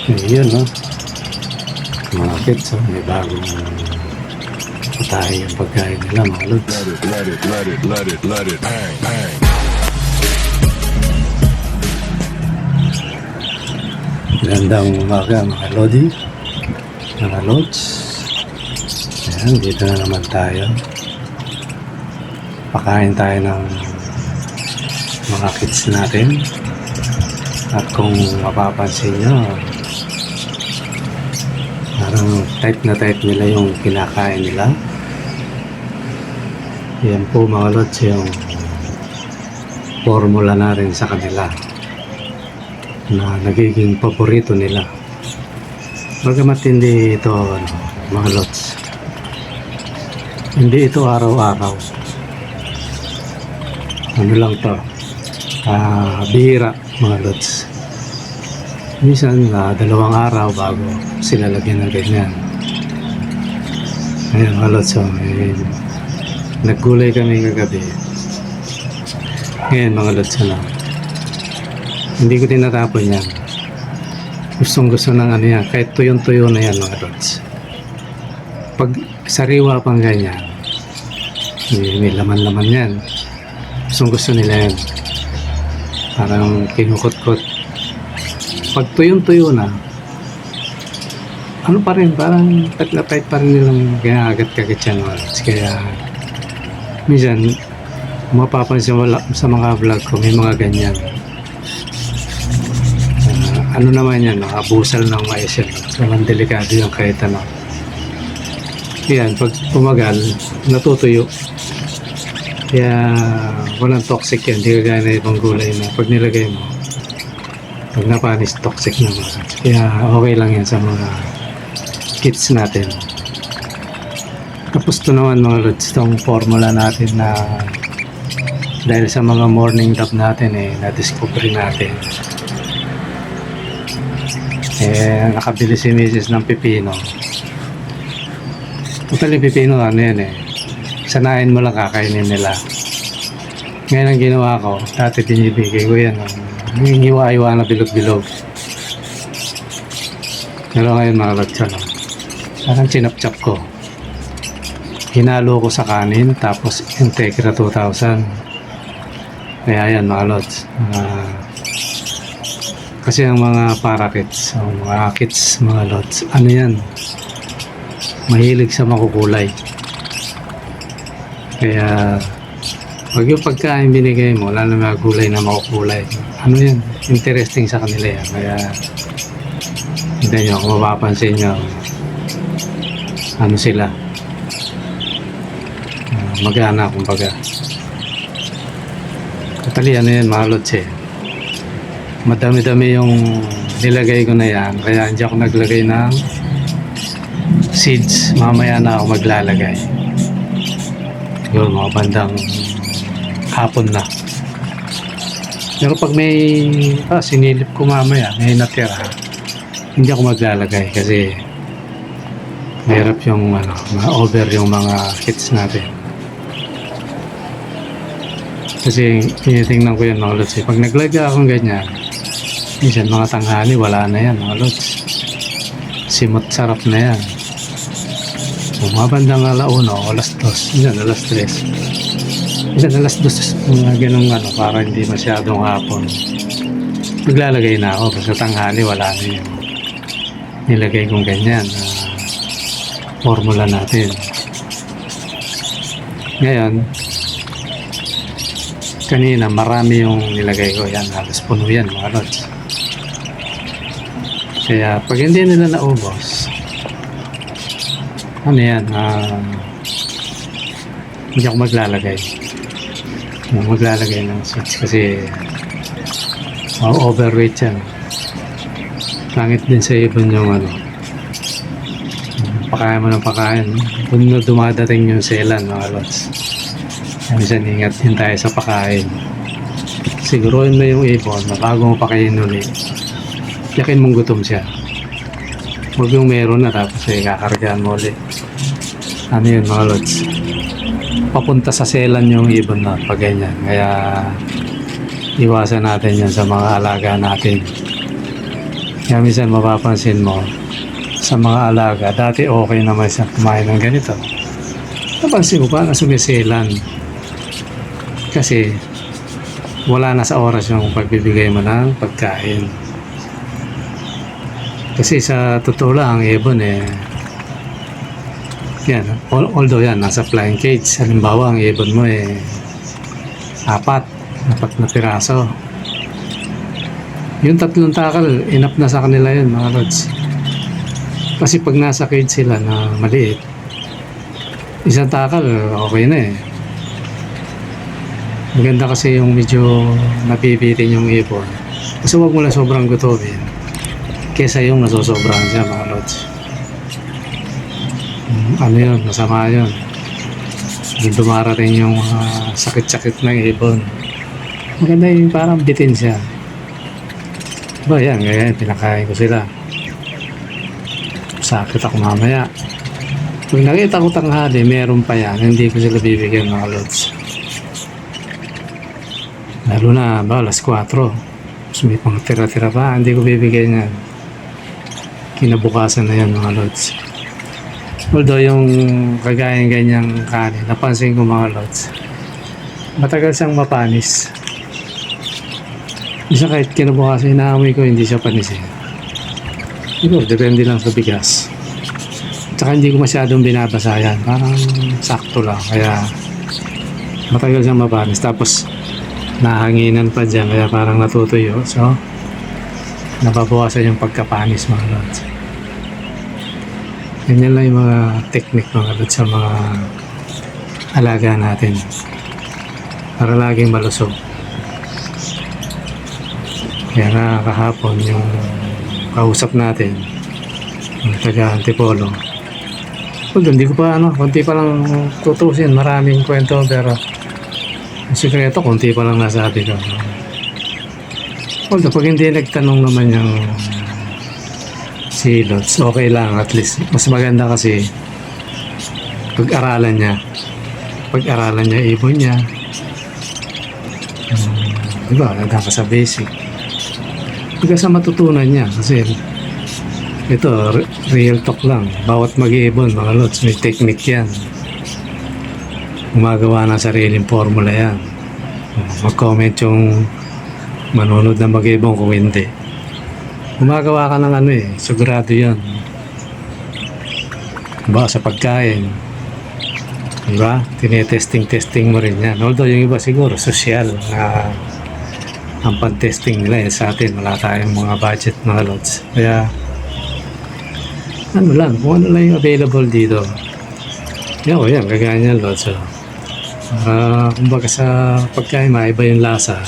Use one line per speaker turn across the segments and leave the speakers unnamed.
Ayun, no? Mga kids, oh, may bagong patahe yung pagkain nila, mga lods.
Let it bang, bang.
Gandang umaga, mga lodi, mga lods. Ayan, dito na naman tayo. Pakain tayo ng mga kids natin. At kung mapapansin nyo, parang type na type nila yung kinakain nila. Yan po, mga lods, yung formula natin sa kanila na nagiging paborito nila. Bagamat hindi ito, mga lods, hindi ito araw-araw. Ano lang to, bihira, mga lods. Minsan, 2 araw bago sila lagyan ng ganyan. Ayan, mga lods, so, naggulay kami kagabi. Ngayon, mga lods, hindi ko tinatapon yan. Gustong-gusto ng ano yan, kahit tuyong-tuyo na yan, mga lods. Pag sariwa pang ganyan, may laman-laman yan. Gustong-gusto nila yan. Parang kinukot-kot. Pag tuyong-tuyo na, ano pa rin, parang taglapay pa rin nilang kinagat-kagat yan, mga lods. Kaya, minsan, mapapansin mo sa mga vlog ko, may mga ganyan. Ano naman yan, abusal ng mais yan. So, delikado yung kahit ano. Yan, pag pumagal, natutuyo. Kaya, walang toxic yan. Hindi kagaya na ibang gulay na pag nilagay mo, pag napanis, toxic naman. Kaya, okay lang yan sa mga kids natin. Tapos ito naman, mga lods, itong formula natin na dahil sa mga morning tap natin, na-discover natin. Nakabili si Mrs. ng pipino. Total yung pipino, ano yan sanayin mo lang kakainin nila. Ngayon ang ginawa ko, dati binibigay ko yan, yung hiwa-hiwa na bilog-bilog. Pero ngayon, mga lods, parang chinap-chap ko. Hinalo ko sa kanin, tapos Integra 2000. Kaya yan, mga lods. Kasi ang mga parakits, ang mga kids, mga lods, ano yan, mahilig sa makukulay. Kaya, pag yung pagkain binigay mo, lalo na gulay na makukulay, ano yan, interesting sa kanila yan. Kaya, hindi nyo, kung mapapansin nyo, ano sila, mag-ana, kumbaga. Katali, ano yan, mga lods madami-dami yung nilagay ko na yan, kaya hindi ako naglagay ng seeds. Mamaya na ako maglalagay yun, mga bandang hapon na. Pero pag may sinilip ko mamaya, may natira, hindi ako maglalagay kasi mahirap yung ma-over yung mga kits natin. Kasi tinitingnan ko yan, mga lods, pag naglagay akong ganyan, minsan mga tanghali, wala na yan, mga lods. Simot sarap na yan. Bumabandang 1:00, 2:00, minsan 3:00. Minsan 2:00, mga ganong para hindi masyadong hapon. Naglalagay na ako, basta tanghali, wala na yun. Nilagay kong ganyan, formula natin. Ngayon, kanina, marami yung nilagay ko yan, halos puno yan, mga lods. Kaya pag hindi nila naubos, ano yan, hindi ako maglalagay ng seeds kasi overweight yan. Pangit din sa ibon yung pakain mo ng pakain. Kung dumadating yung selan, mga lods, minsan ingat din tayo sa pakain. Siguruhin mo yung ibon na bago mo pakainin ulit, yakin mong gutom siya. Huwag yung meron na tapos kakargaan mo ulit. Ano yun, mga lods, papunta sa selan yung ibon na pag ganyan. Kaya iwasan natin yan sa mga alaga natin. Kaya minsan mapapansin mo sa mga alaga, dati okay naman siya kumain ng ganito. Napansin mo parang sumisilan. Kasi wala na sa oras yung pagbibigay mo ng pagkain. Kasi sa totoo lang, ang ibon yan, although yan, nasa flying cage. Halimbawa, ang ibon mo apat na piraso. Yung 3 takal, enough na sa kanila yun, mga lods. Kasi pag nasa cage sila na maliit, 1 takal, okay na Maganda kasi yung medyo napipitin yung ibon. Kasi huwag mo lang sobrang gutumin. Kesa yung nasosobrahan siya, mga lods. Ano yun, masama yun. Yung dumarating yung sakit-sakit ng ibon. Maganda yung parang bitin siya. Diba yan, ganyan, pinakain ko sila. Sakit ako mamaya. Pag nakita ko tanghali, meron pa yan, hindi ko sila bibigyan, mga lods. Lalo na, 4:00. Tapos may pang tira-tira pa, hindi ko bibigyan yan. Kinabukasan na yan, mga lods. Although yung kagayang ganyang kanin, napansin ko, mga lods, matagal siyang mapanis. Isa kahit kinabukasan, inaamoy ko, hindi siya panis Siguro, depende lang sa bigas. Tsaka hindi ko masyadong binabasa yan. Parang sakto lang. Kaya matagal siyang mapanis. Tapos nahanginan pa dyan. Kaya parang natutuyo. So, nababawasan yung pagkapanis, mga lods. Ganyan lang yung mga technique, mga lods, sa mga alaga natin. Para laging malusog. Kaya nga kahapon yung kausap natin, yung taga Antipolo. Hindi ko pa konti pa lang tutusin, maraming kwento, pero ang sikreto, konti pa lang nasabi ko. Pag hindi nagtanong naman yung si Lods, okay lang, at least mas maganda kasi pag-aralan niya ibon niya. Diba, nagka sa basic. Hanggang sa matutunan niya kasi ito, real talk lang. Bawat mag-iibon, mga lods, may technique yan. Gumagawa ng sariling formula yan. Mag-comment yung manunod na mag-iibon kung hindi. Gumagawa ka ng sigurado yan. Diba, sa pagkain. Diba, tinetesting mo rin yan. Although yung iba siguro, social na ang pag-testing nila sa atin, wala tayong mga budget, mga lods. Kaya kung ano lang yung available dito. Yan, kagaya niyan, lods. Kumbaga sa pagkain, maiba yung lasa.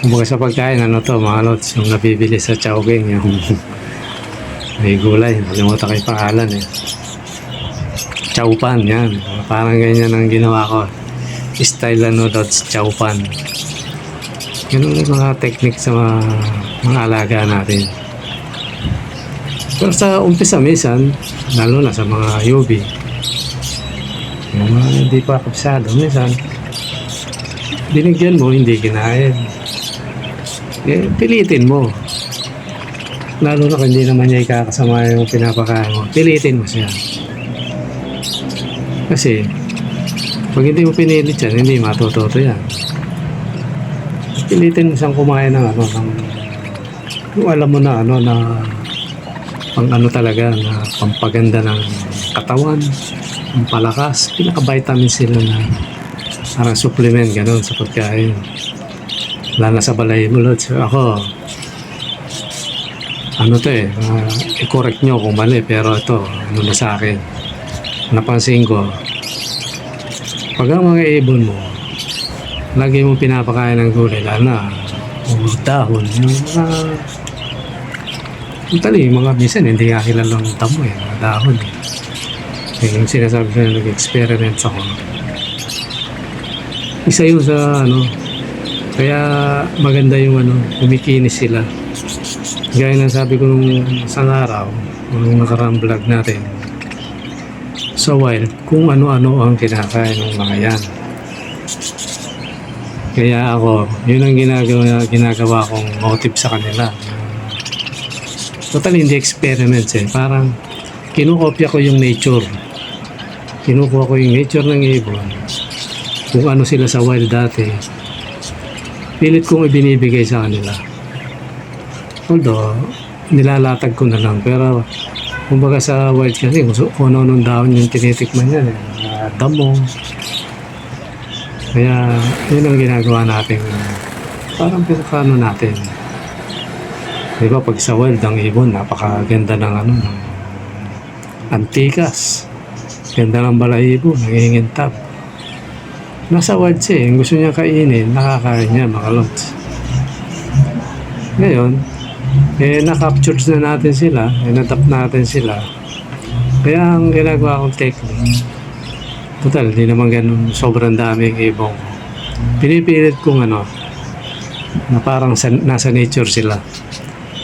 Kumbaga sa pagkain, mga lods, yung nabibili sa Chowking, yung may gulay, nalimutan ko yung pangalan Chowpan, yan. Parang ganyan ang ginawa ko. Style lods, Chowpan. Ganun yung mga technique sa mga alaga natin. Pero sa umpisa minsan, lalo na sa mga UV, yung mga hindi pa kapsado, minsan, binigyan mo, hindi kinain. Pilitin mo. Lalo na kung hindi naman niya ikakasama yung pinapakain mo, pilitin mo siya. Kasi, pag hindi mo pinilit yan, hindi matututo yan. Pilitin mo siyang kumain ng yung alam mo na pang talaga na pampaganda ng katawan, pampalakas, pinaka-vitamin sila na parang supplement gano'n sa pagkain. Wala na sa balay mo, lods. Ako, i-correct nyo kung mali, pero ito, na sa akin. Napansin ko, pag ang mga ibon mo, lagi mong pinapakain ng gulay, lalo na dahon, yung mga minsan hindi nga kilalang damo mga dahon yung sinasabi ko na nag-experiment ako, isa yun sa kaya maganda yung kumikinis sila, gaya ng sabi ko nung isang araw nung nakaraang vlog natin sa wild, kung ano-ano ang kinakain ng mga yan. Kaya ako, yun ang ginagawa kong motive sa kanila. Total, hindi experiments eh. Parang kinukopya ko yung nature. Kinukuha ko yung nature ng ibon. Kung ano sila sa wild dati. Pilit kong ibinibigay sa kanila. Although, nilalatag ko na lang. Pero, kumbaga sa wild kasi, kung ano-anong daon yung tinitikman yan eh. Damo. Kaya, yun ang ginagawa natin. Parang pinakano natin. Diba, pag sa wild, ang ibon, napakaganda ng ano, ng antikas. Ganda ng balahibo, nangingintab. Nasa wild siya eh, gusto niya kainin, nakakain niya mga lods. Ngayon, na-capture na natin sila, na-tap natin sila. Kaya ang ginagawa kong technique, total, di naman ganun sobrang daming ibong. Pinipilit kong ano, na parang nasa nature sila.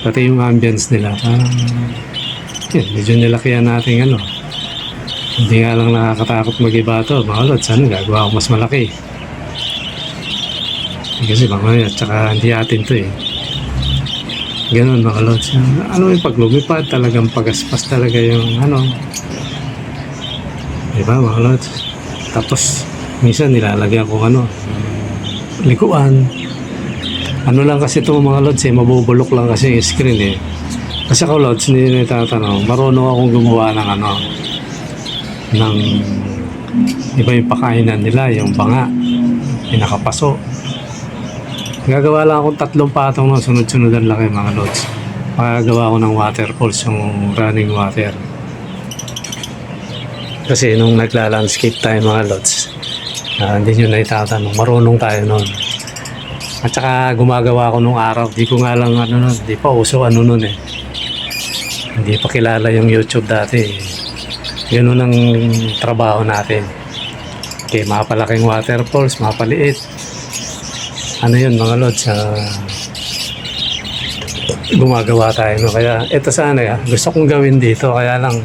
Pati yung ambience nila, parang medyo nilakyan natin ano. Hindi nga lang nakakatakot mag-iba ito, mga lods, ano, gagawa ko mas malaki. Kasi mga tsaka hindi atin to eh. Ganun mga lods. Ano yung pag lumipad, talagang pagaspas talaga yung ano. Diba mga lods? Tapos, minsan nilalagyan ko ano, likuan. Ano lang kasi ito mga lods eh, mabubulok lang kasi yung screen eh. Kasi ako lods, hindi na itatanong, marunong akong gumawa ng ano, ng iba yung pakainan nila, yung banga, pinakapaso. Gagawa lang akong 3 patong ng sunod-sunodan laki mga lods. Magagawa ko ng waterfalls, yung running water. Kasi nung nagla-landscape tayo mga lods, hindi nyo na itatanong, marunong tayo nun. At saka gumagawa ko nung araw, di ko nga lang ano nun, di pa uso ano nun eh. Hindi pa kilala yung YouTube dati eh. Ganun ang trabaho natin. Okay, mapalaking waterfalls, mapaliit. Ano yun mga lods, gumagawa tayo. No? Kaya ito sana, gusto kong gawin dito. Kaya lang,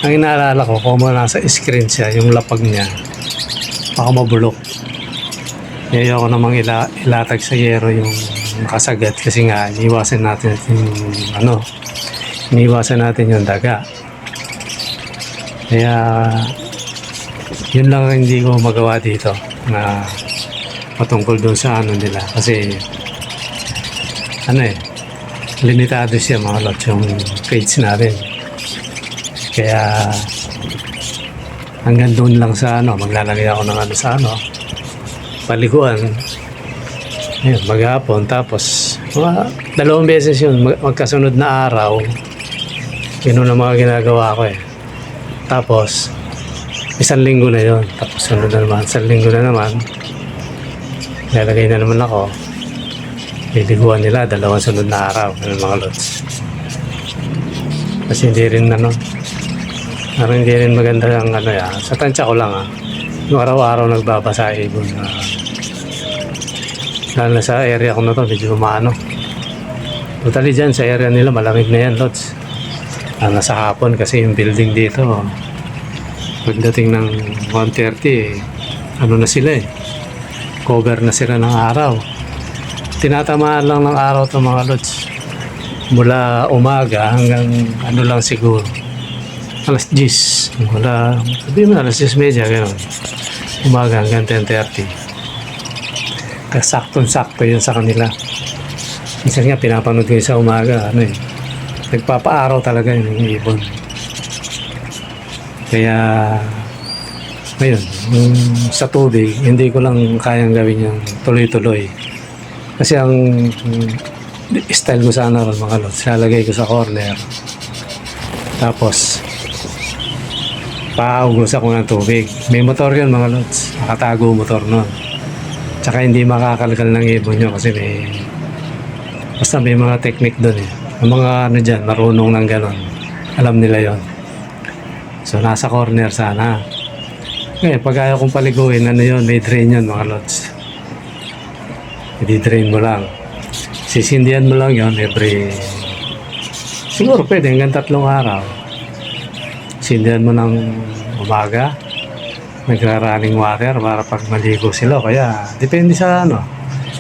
ang inaalala ko, kung nasa screen siya, yung lapag niya, baka mabulok. Kaya ako namang ilatag sa yero yung nakasagat kasi nga iniwasan natin yung daga. Kaya yun lang ang hindi ko magawa dito na patungkol doon sa ano nila kasi ano eh, limitado siya mga lods yung page natin. Kaya hanggang doon lang sa ano, maglalagay ako ng ano sa ano, paliguan. Ayun, maghapon. Tapos, mga 2 beses yun. Magkasunod na araw. Yun ang mga ginagawa ko eh. Tapos, 1 linggo na yun. Tapos, sunod na naman. 1 linggo na naman. Lalagay na naman ako. Liliguan nila. 2 sunod na araw. Ano mga lods. Kasi hindi rin ano. Parang hindi rin maganda ang ano ya. Sa tansya ko lang yung araw-araw nagbabasa ibon lalo na sa area ko na to medyo maano totally dyan sa area nila malamig na yan lods nasa hapon kasi yung building dito pagdating ng 1:30 ano na sila eh cover na sila ng araw tinatamaan lang ng araw to mga lods mula umaga hanggang ano lang siguro alas 10 mula sabihin mo alas 10:30 gano'n umaga hanggang 10:30 kasaktong-sakto yun sa kanila minsan nga pinapanood ko yun sa umaga ano eh nagpapaaraw talaga yung ibon kaya ngayon sa tubig hindi ko lang kayang gawin yung tuloy-tuloy kasi ang style ko sana ron mga lods lalagay ko sa corner tapos paugos ako ng tubig. May motor yun mga lods. Nakatago motor nun. Tsaka hindi makakalkal ng ibon nyo kasi basta may mga technique doon eh. Ang mga ano dyan, marunong ng ganon. Alam nila yon. So nasa corner sana. Ngayon, pag ayaw kong paliguin, ano yun, may drain yun mga lods. I-drain mo lang. Sisindihan mo lang yun every siguro pwede hanggang 3 araw. Sindihan mo ng umaga, nagra-running water para pag maligo sila. Kaya, depende sa ano.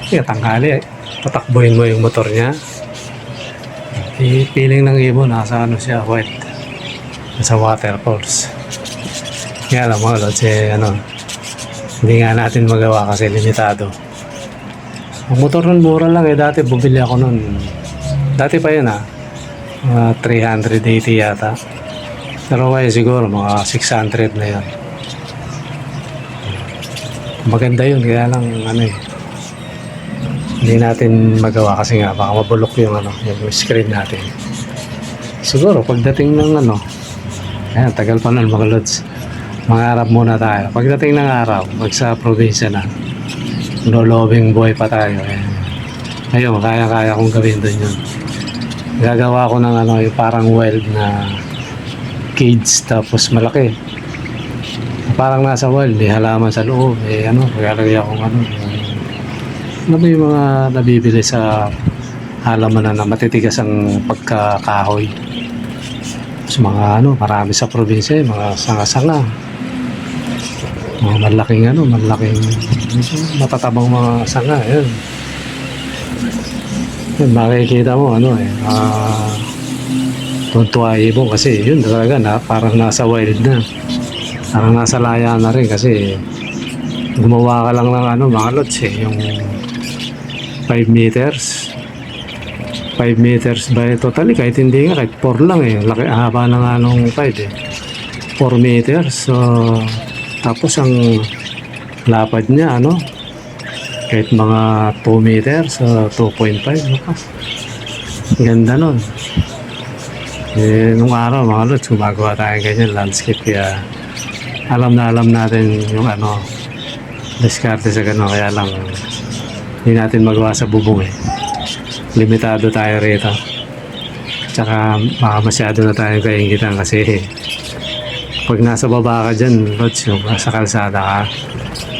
Kaya tanghali, patakbuhin mo yung motor niya. Piling ng ibon, nasa ano siya, white. Nasa waterfalls. Kaya alam mga lods, hindi nga natin magawa kasi limitado. Ang motor nun, mura lang dati bumili ako nun. Dati pa yun mga 380 yata. Pero ngayon siguro mga 600 na yun. Maganda yun, kaya lang hindi natin magawa kasi nga baka mabulok yung yung screen natin. Siguro pagdating ng ayan, tagal pa nun mga lods. Mangarap muna tayo. Pagdating ng araw, magsa probinsya na. Lolobing buhay pa tayo. Ayun, kaya kong gawin doon yun. Gagawa ko ng yung parang wild na cage tapos malaki. Parang nasa wild, halaman sa loob. Maglalagay akong yung mga nabibili sa halaman na matitigas ang pagkakahoy. Tapos mga marami sa probinsya, mga sanga-sanga. Mga malaking matatabang mga sanga. Yun, makikita mo tuntua ibon kasi yun talaga parang nasa wild na. Parang nasa laya na rin kasi gumawa ka lang ng mga lots yung 5 meters 5 meters by totally kahit hindi nga kahit 4 lang laki haba na nga nung 5 4 meters so tapos ang lapad niya kahit mga 2 meters 2.5 ganda nun. Nung araw mga lods gumagawa tayo ganyan landscape kaya alam natin yung diskarte sa gano'n kaya lang hindi natin magawa sa bubong limitado tayo rito tsaka baka masyado na tayo kaingitan kasi pag nasa baba ka dyan lods yung sa kalsada ka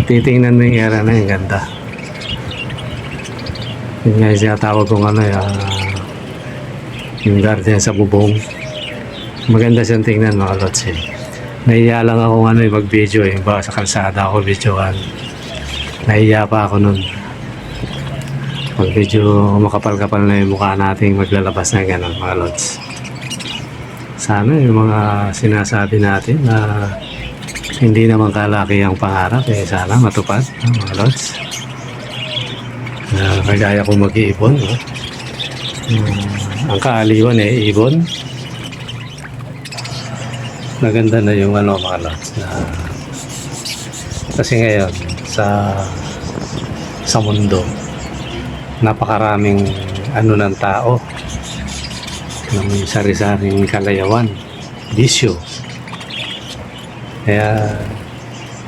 titingnan mo yung area na yung ganda yun nga yung sinatawag kong yung garden sa bubong maganda siyang tingnan mga lods nahiya lang ako mag-video ba sa kalsada ako videoan. Nahiya pa ako nun. Pag video makapal-kapal na yung mukha natin maglalabas na gano'n mga lods. Sana yung mga sinasabi natin na hindi naman kalaki ang pangarap sana matupad mga lods. Kagaya ko mag-iibon. Ang kaaliwan ibon. Maganda na yung mga lods na kasi ngayon sa mundo napakaraming ng tao na may sari-saring kalayawan bisyo kaya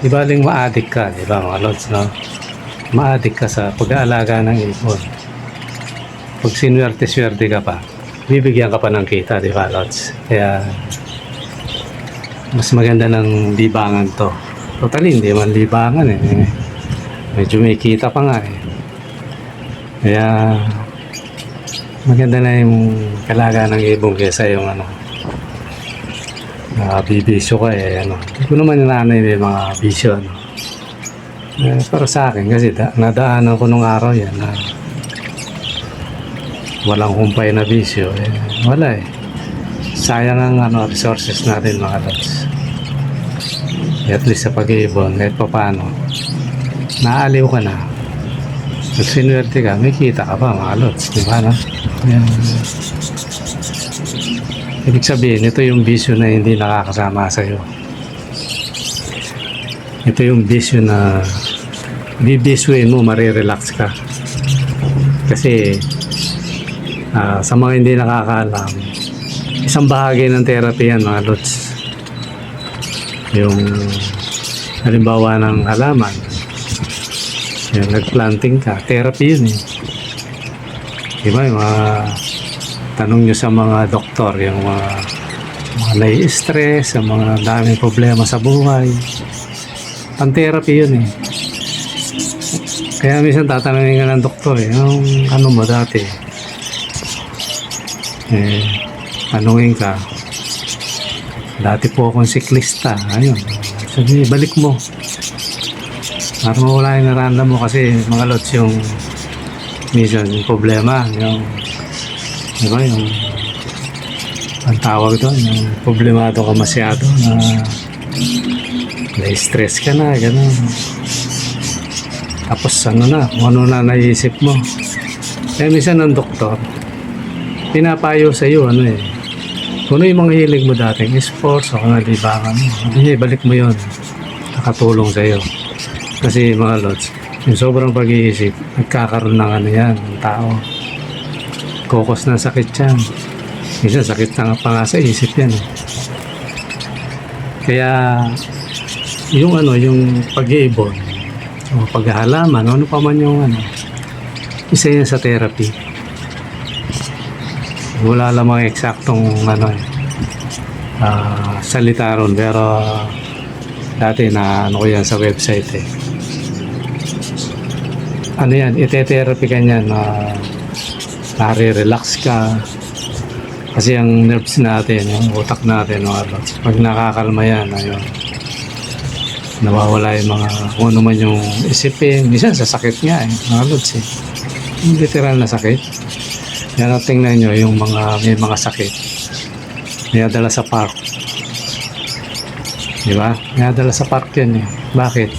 di baling ma-addict ka mga lods ma-addict ka sa pag-aalaga ng ibon pag sinwerte-swerte ka pa bibigyan ka pa ng kita lods kaya mas maganda ng libangan to. Totally, hindi man libangan medyo may kita pa nga Kaya, maganda na yung kalaga ng ibon kesa yung bibisyo ka Hindi ko naman nanay yung mga bisyo para sa akin kasi nadaanan ko nung araw yan na walang humpay na bisyo wala sayang ang resources natin mga lods. At least sa pag-iibon kahit pa paano naaliw ka na pag sinuwerte ka may kita ka pa mga lods diba ibig sabihin ito yung bisyo na hindi nakakasama sa'yo ito yung bisyo na bibisyoin mo marirelax ka kasi sa mga hindi nakakaalam isang bahagi ng therapy yan mga lods yung halimbawa ng halaman yung nagplanting ka therapy yun diba yung mga tanong nyo sa mga doktor yung mga nai-stress yung mga daming problema sa buhay ang therapy yun kaya minsan tatanungin ka ng doktor yung mo dati tanungin ka dati po akong siklista ayun sabi balik mo para mawala yung narandam mo kasi mga lods yung minsan yung problema yung diba yung ang tawag doon, yung problemado ka masyado na stress ka na, gano'n. Tapos ano na, kung ano na naisip mo. Kaya minsan ng doktor, pinapayo sa iyo, ano eh, kung ano yung mga hilig mo dating sports o kung libangan mo, balik mo yon, nakatulong sa iyo. Kasi mga lods, yung sobrang pag-iisip, nagkakaroon ng ano yan, ng tao. Kokos na sakit yan. Minsan sakit na pa nga sa isip yan. Eh. Kaya yung ano, yung pag-iibon, o paghahalaman, ano pa man yung ano, isa yan sa therapy. Wala lamang eksaktong ano, salita ron, pero dati na ano ko yan sa website eh. Ano yan, ite-therapy ka niyan na nare-relax ka. Kasi ang nerves natin, yung utak natin, pag nakakalma yan, ayun, nawawala yung mga kung ano man yung isipin. Minsan sasakit nga eh, mga lods eh. Yung literal na sakit. Yan ang tingnan nyo, yung mga may mga sakit. Niyadala sa park. Di ba? Niyadala sa park yan eh. Bakit?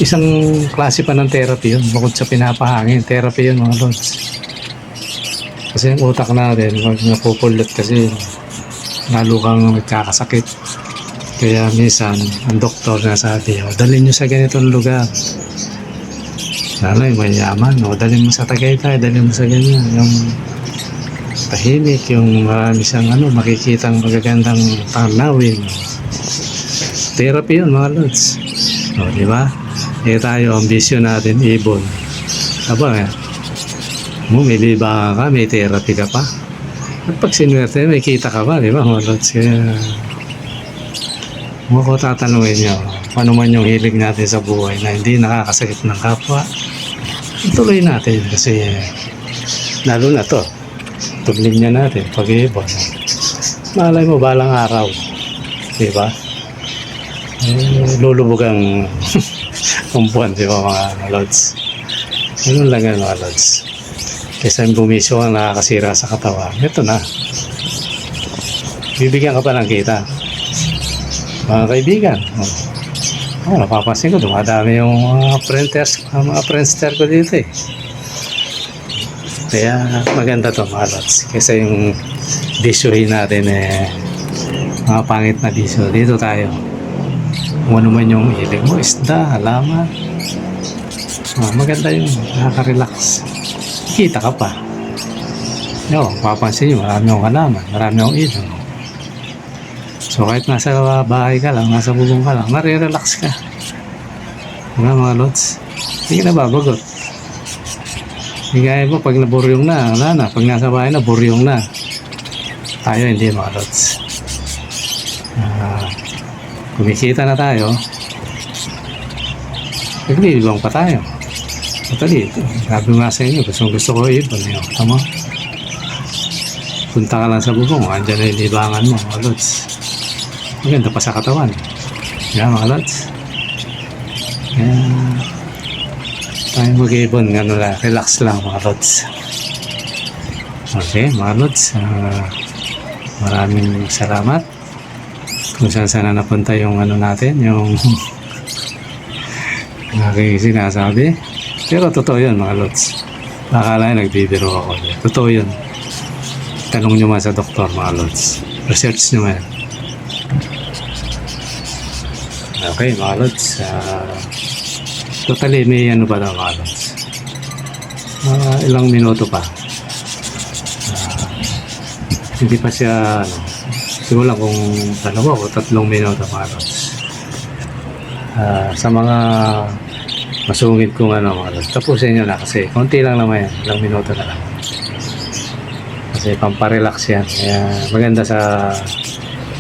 Isang klase pa ng therapy yun. Bukod sa pinapahangin, therapy yun mga lods. Kasi yung utak natin, pag napupulot kasi, lalo kang nagkakasakit. Kaya minsan, ang doktor na sabi, dalhin nyo sa ganitong lugar. Lalo yung mayaman, dalhin mo sa Tagaytay, dalhin mo sa ganyan. Yung tahimik, yung marami siyang makikitang magagandang tanawin. Therapy yun mga lods. Di ba? Tayo, ang bisyo natin, ibon. Aba, may libangan ka, may therapy ka pa. At pag sinuwerte, may kita ka pa, di ba mga lods? Kaya, kung ako tatanungin nyo, paano man yung hilig natin sa buhay na hindi nakakasakit ng kapwa, ituloy natin kasi lalo na to, itong linya natin, pag-iibon. Malay mo, balang araw, di ba? Lulubog ang kumpuan, di ba mga lods? Ganun lang yan mga lods. Kaysa bumisyo ang nakakasira sa katawan, ito na. Bibigyan ka pa ng kita. Mga kaibigan, napapansin ko, dumadami yung mga friendster ko dito eh. Kaya maganda to mga lods. Kaysa yung disyuhin natin mga pangit na disyo. Dito tayo. Kung ano man yung hilig mo, isda, halaman. Maganda yung nakaka-relax. Kita ka pa. Papansin nyo, marami akong halaman, marami akong ilong. So kahit nasa bahay ka lang, nasa bubong ka lang, nare-relax ka. Diba mga lods? Hindi ka nababagot. Hindi kaya mo pag naburyong na, wala na. Pag nasa bahay na, buryong na. Tayo hindi mga lods. Kumikita na tayo. Naglilibang pa tayo. Matali, sabi nga sa inyo, gusto ko ibon. Tama? Punta ka lang sa bubong, andyan na yung libangan mo mga lods. Maganda pa sa katawan. Yan mga lods. Yan. Tayo mag-ibon. Relax lang mga lods. Okay mga lods. Maraming salamat. Kung saan sana napunta yung natin. Yung aking sinasabi. Pero totoo yun mga lods. Akala nyo nagbibiro ako. Totoo yun. Tanong nyo man sa doktor mga lods. Research nyo man. Okay mga lods, totally may ba daw mga lods, ilang minuto pa, hindi pa siya siguro lang kung 2 o 3 minuto mga lods. Sa mga masungit kong mga lods, tapusin nyo na kasi konti lang naman yan, ilang minuto na lang kasi pamparelax yan. Kaya maganda sa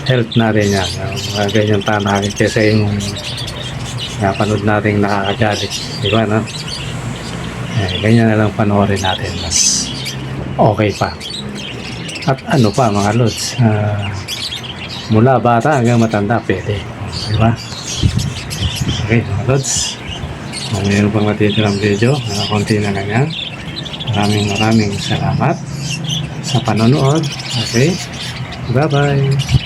health natin yan, mga ganyang tanahin kaysa yung napanood natin nakakagalit, di ba no? Ganyan na lang panoorin natin, mas okay pa. At ano pa mga lods, mula bata hanggang matanda pwede, di ba? Okay mga lods, mayroon pang matitirang video, konti na lang yan. Maraming salamat sa panonood. Okay, Bye-bye!